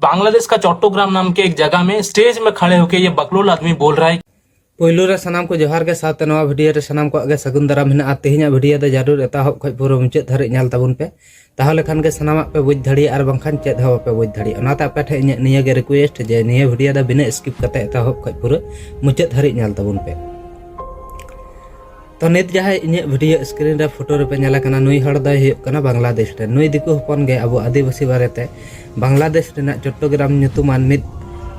बांग्लादेश का चट्टोग्राम नाम के एक जगह में स्टेज में खड़े होकर ये बकलोल आदमी बोल रहा है। पहिलो रे सनाम को जोहार के साथ नवा वीडियो रे सनाम को आगे सगुन दाराम हेना तेहिना वीडियो दो जरूर एताहब खय पुरो मुचाद धरि नेल ताबुन पे ताहले खान के सनामा पे बुझ धड़ी और बंखान चेद हो पे बुझ धड़ी ओनाते आपे ठे निया गे रिक्वेस्ट जे निया वीडियो दा बिना स्किप कते एताहब खय पुरो मुचाद धरि नेल ताबुन पे। तो नित जहां इन वीडियो स्क्रीन रे फोटो रे पे नेला कना नुई हड़ दा हुयुग कना बांग्लादेश रे नुई दिकु हपन गे अबो आदिवासी बारेते बांग्लादेश रेना चट्टोग्राम ᱧᱩᱛᱩᱢᱟᱱ मिद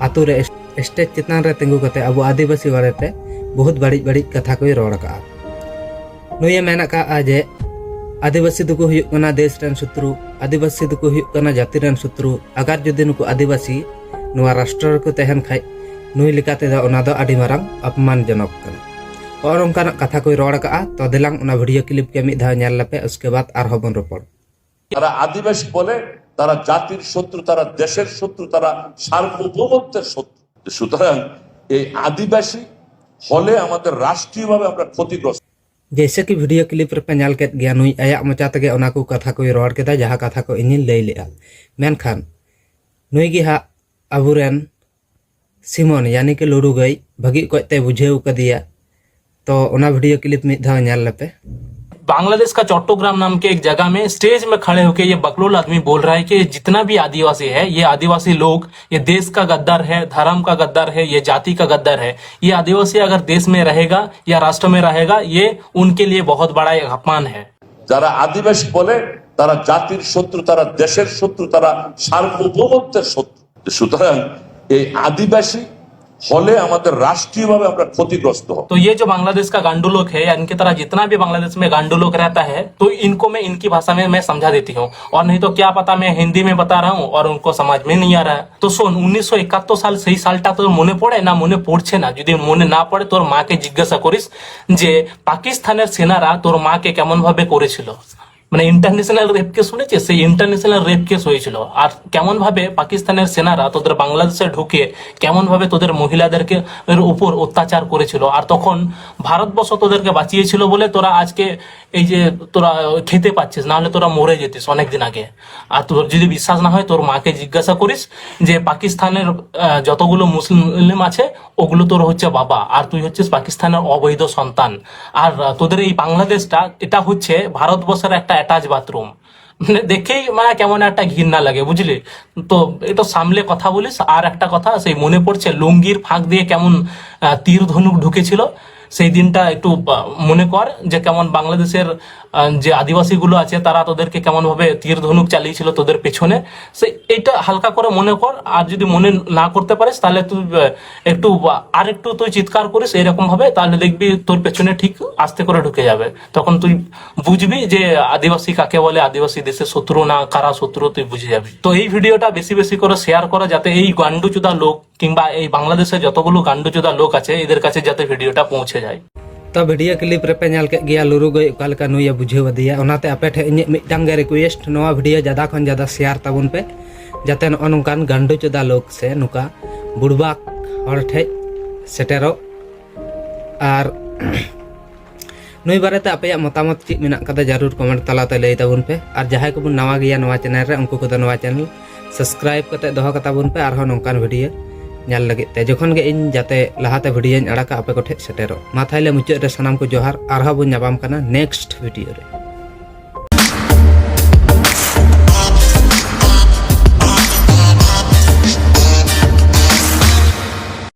आतु रे स्टेज चितान रे तिंगु कते अब आदिवासी बारेते बहुत बड़ी बड़ी कथा को रोड़ का नुये मेना का आजे आदिवासी दुको हुयुग कना देश रन शत्रु आदिवासी दुको हुयुग कना जाति रन शत्रु अगर जदि नुको आदिवासी नुवा राष्ट्र को तहन खाय नुई लिकाते दा ओना दो आदि मारंग अपमानजनक कना और उनका कथा को रोड़ का तो दिलांग उना वीडियो क्लिप के मिद धाव नेल लपे उसके बाद आर हबन रोपड़ তারা আদিবাসী বলে তারা জাতির শত্রু তারা দেশের শত্রু তারা সার্বভৌমত্বের শত্রু সুতরাং এই আদিবাসী হলে আমাদের রাষ্ট্রীয়ভাবে আমরা ক্ষতিগ্রস্ত। जैसे कि वीडियो क्लिप पे नेल के गया नुई आया मचा तगे ओना को कथा को रोड़ केदा जहां कथा को इनिन लई लेआ मेनखान नुई गी हा अबुरेन सिमोन यानी कि लुडू गई भगी कोते बुझेउ कदिया तो ओना वीडियो क्लिप में धाव नेल लपे। बांग्लादेश का चट्टोग्राम नाम के एक जगह में स्टेज में खड़े होकर ये बकलोल आदमी बोल रहा है कि जितना भी आदिवासी है ये आदिवासी लोग ये देश का गद्दार है, धर्म का गद्दार है, ये जाति का गद्दार है। ये आदिवासी अगर देश में रहेगा या राष्ट्र में रहेगा ये उनके लिए बहुत बड़ा एक अपमान है। যারা আদিবাসী বলে তারা জাতির শত্রু তারা দেশের শত্রু তারা সার্বভৌমত্বের শত্রু সুতরাং এই আদিবাসী হলে আমাদের রাষ্ট্রীয়ভাবে আমরা ক্ষতিগ্রস্ত হব। तो ये जो बांग्लादेश का गांडू लोग है या इनकी तरह जितना भी बांग्लादेश में गांडू लोग रहता है तो इनको मैं इनकी भाषा में मैं समझा देती हूँ और नहीं तो क्या पता मैं हिंदी में बता रहा हूँ और उनको समझ में नहीं आ रहा है। तो सुन 1971 साल সেই সালটা তোর মনে পড়ে না মনে পড়ছে না যদি মনে না পড়ে তোর মাকে জিজ্ঞাসা করিস যে পাকিস্তানের সেনারা তোর মাকে কেমন ভাবে করেছিল মানে ইন্টারন্যাশনাল রেপ কেস শুনেছে সেই ইন্টারন্যাশনাল রেপ কেস হয়েছিল আর কেমন ভাবে পাকিস্তানের সেনারা তোদের বাংলাদেশে ঢুকে কেমন ভাবে তোদের মহিলাদেরকে উপর অত্যাচার করেছিল আর তখন ভারতবর্ষ তোদেরকে বাঁচিয়েছিল বলে তোরা আজকে এই যে তোরা খেতে পাচ্ছিস না হলে তোরা মরে যেতিস অনেকদিন আগে। আর তোর যদি বিশ্বাস না হয় তোর মাকে জিজ্ঞাসা করিস যে পাকিস্তানের যতগুলো মুসলিম আছে ওগুলো তোর হচ্ছে বাবা আর তুই হচ্ছিস পাকিস্তানের অবৈধ সন্তান। আর তোদের এই বাংলাদেশটা এটা হচ্ছে ভারতবর্ষের একটা অ্যাটাচ বাথরুম মানে দেখেই মানে কেমন একটা ঘৃণা লাগে বুঝলি। তো এটা সামলে কথা বলিস। আর একটা কথা সেই মনে পড়ছে লুঙ্গির ফাঁক দিয়ে কেমন তীর ধনুক ঢুকেছিল সেই দিনটা একটু মনে কর যে কেমন বাংলাদেশের যে আদিবাসী গুলো আছে তারা তোদেরকে কেমন ভাবে তীর ধনুক চালিয়েছিল তোদের পেছনে সেই এইটা হালকা করে মনে কর। আর যদি মনে না করতে পারিস তাহলে তুই একটু আর একটু তুই চিৎকার করিস এরকম ভাবে তাহলে দেখবি তোর পেছনে ঠিক আস্তে করে ঢুকে যাবে তখন তুই বুঝবি যে আদিবাসী কাকে বলে আদিবাসী দেশের শত্রু না কারা শত্রু তুই বুঝে যাবি। তো এই ভিডিওটা বেশি বেশি করে শেয়ার করা যাতে এই গান্ডুচুদা লোক কিংবা এই বাংলাদেশের যতগুলো গান্ডুচুদা লোক আছে এদের কাছে যাতে ভিডিওটা পৌঁছে যায়। तो वीडियो क्लिप रे पे नेल के गया लुरु गई ओकालका नुई बुझेव दिया ओनाते आपे ठे इन मिटंग रिक्वेस्ट नवा वीडियो ज्यादा खन ज्यादा शेयर ताबुन पे जाते नोनकान गांडू चुदा लोग से नुका बुड़बा हर ठे सेटेरो और नुई बारेते आपे मतामत ची मेना कदा जरूर कमेंट तलाते लई ताबुन पे और जहां को नवा गया नवा चैनल रे उनको को नवा चैनल सब्सक्राइब कते दोहो कताबुन पे और नोनकान वीडियो नेल लगे ते जखन गे इन जाते लहाते वीडियो अड़ाका आपे को ठे सेटेरो मा थाइले मुचाद रे सनाम को जोहार आरहा बन नाबाम कना नेक्स्ट वीडियो रे।